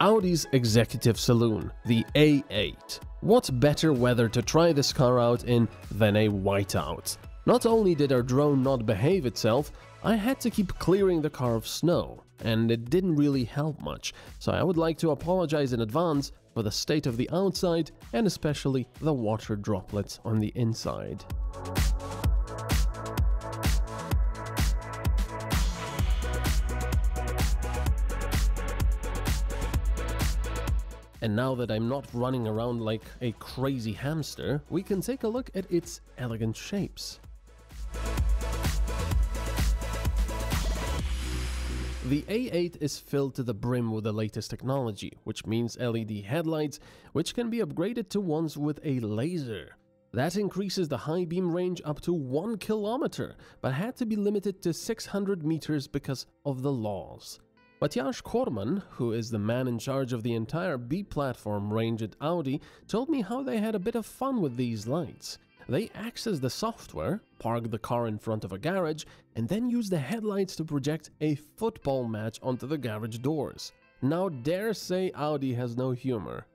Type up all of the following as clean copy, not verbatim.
Audi's executive saloon, the A8. What better weather to try this car out in than a whiteout? Not only did our drone not behave itself, I had to keep clearing the car of snow, and it didn't really help much, so I would like to apologize in advance for the state of the outside and especially the water droplets on the inside. And now that I'm not running around like a crazy hamster, we can take a look at its elegant shapes. The A8 is filled to the brim with the latest technology, which means LED headlights, which can be upgraded to ones with a laser. That increases the high beam range up to 1 kilometer, but had to be limited to 600 meters because of the laws. Matjaz Korman, who is the man in charge of the entire B platform range at Audi, told me how they had a bit of fun with these lights. They access the software, park the car in front of a garage, and then use the headlights to project a football match onto the garage doors. Now dare say Audi has no humor.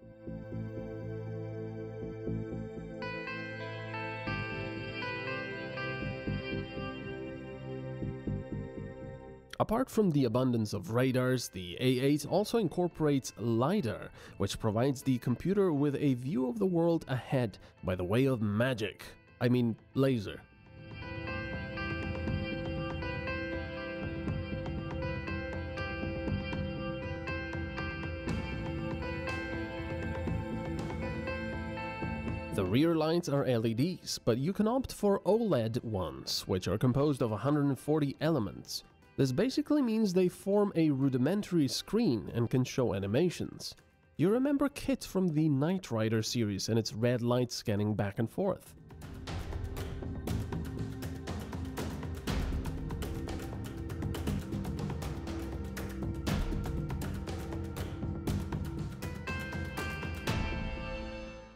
Apart from the abundance of radars, the A8 also incorporates LiDAR, which provides the computer with a view of the world ahead by the way of magic. I mean, laser. The rear lights are LEDs, but you can opt for OLED ones, which are composed of 140 elements. This basically means they form a rudimentary screen and can show animations. You remember Kit from the Knight Rider series and its red light scanning back and forth.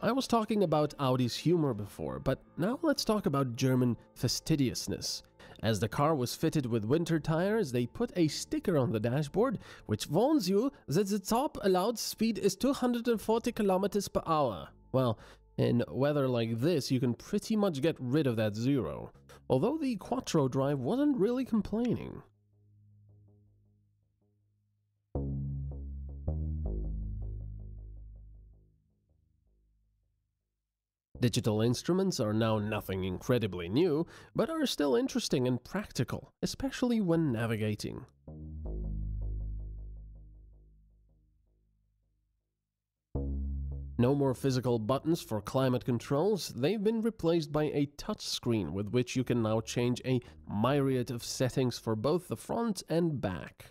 I was talking about Audi's humor before, but now let's talk about German fastidiousness. As the car was fitted with winter tires, they put a sticker on the dashboard which warns you that the top allowed speed is 240 km per hour. Well, in weather like this, you can pretty much get rid of that zero. Although the Quattro drive wasn't really complaining. Digital instruments are now nothing incredibly new, but are still interesting and practical, especially when navigating. No more physical buttons for climate controls, they've been replaced by a touchscreen with which you can now change a myriad of settings for both the front and back.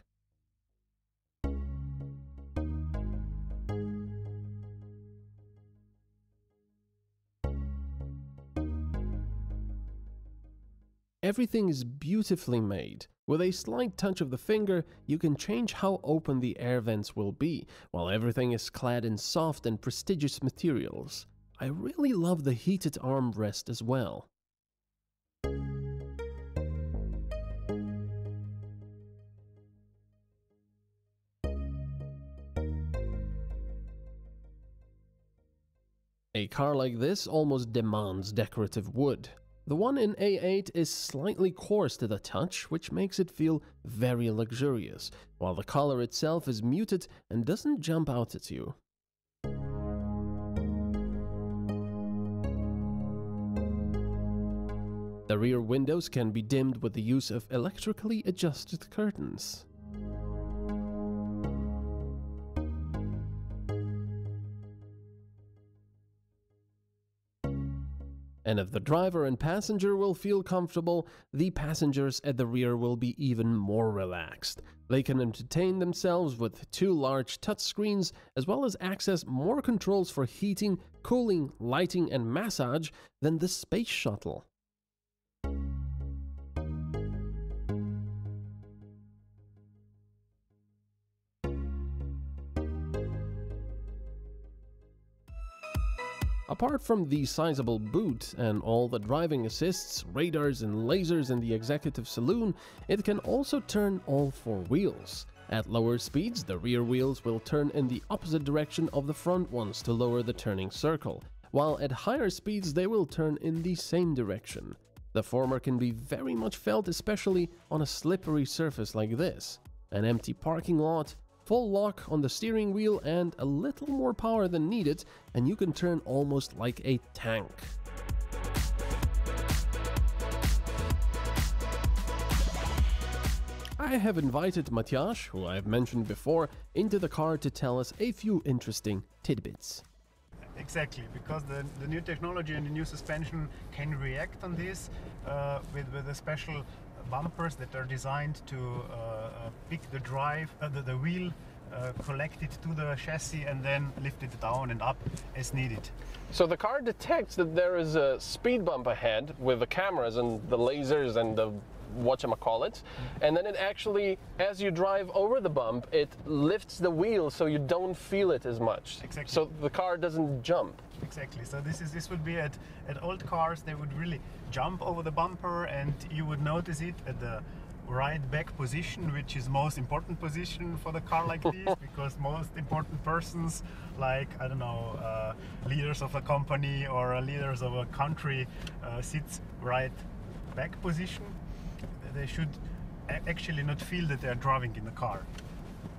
Everything is beautifully made. With a slight touch of the finger, you can change how open the air vents will be, while everything is clad in soft and prestigious materials. I really love the heated armrest as well. A car like this almost demands decorative wood. The one in A8 is slightly coarse to the touch, which makes it feel very luxurious, while the color itself is muted and doesn't jump out at you. The rear windows can be dimmed with the use of electrically adjusted curtains. And if the driver and passenger will feel comfortable, the passengers at the rear will be even more relaxed. They can entertain themselves with 2 large touchscreens, as well as access more controls for heating, cooling, lighting, and massage than the Space Shuttle. Apart from the sizable boot and all the driving assists, radars and lasers in the executive saloon, it can also turn all 4 wheels. At lower speeds, the rear wheels will turn in the opposite direction of the front ones to lower the turning circle, while at higher speeds they will turn in the same direction. The former can be very much felt, especially on a slippery surface like this. An empty parking lot, full lock on the steering wheel, and a little more power than needed, and you can turn almost like a tank. I have invited Matjaz, who I have mentioned before, into the car to tell us a few interesting tidbits. Exactly, because the new technology and the new suspension can react on this with the special bumpers that are designed to pick the the wheel, collect it to the chassis and then lift it down and up as needed. So the car detects that there is a speed bump ahead with the cameras and the lasers and the whatchamacallit, and then it actually, as you drive over the bump, it lifts the wheel so you don't feel it as much. Exactly. So the car doesn't jump. Exactly. So this would be at old cars, they would really jump over the bumper, and you would notice it at the right back position, which is most important position for the car like this, because most important persons, like, I don't know, leaders of a company or leaders of a country sits right back position. They should actually not feel that they are driving in the car.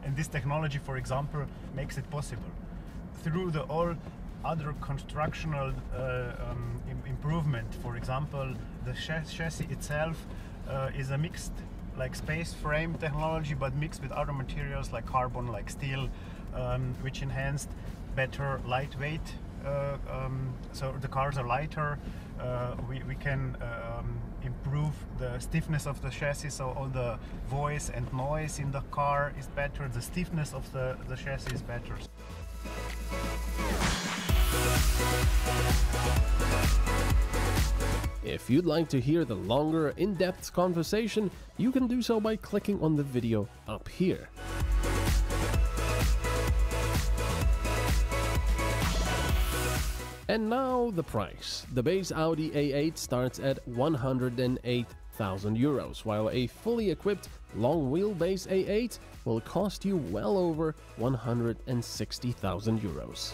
And this technology, for example, makes it possible. Through the all other constructional improvement, for example, the chassis itself is a mixed, like, space frame technology, but mixed with other materials like carbon, like steel, which enhanced better lightweight. So the cars are lighter. We can improve the stiffness of the chassis, so all the voice and noise in the car is better, the stiffness of the chassis is better. If you'd like to hear the longer, in-depth conversation, you can do so by clicking on the video up here. And now the price. The base Audi A8 starts at 108,000 euros, while a fully equipped long wheelbase A8 will cost you well over 160,000 euros.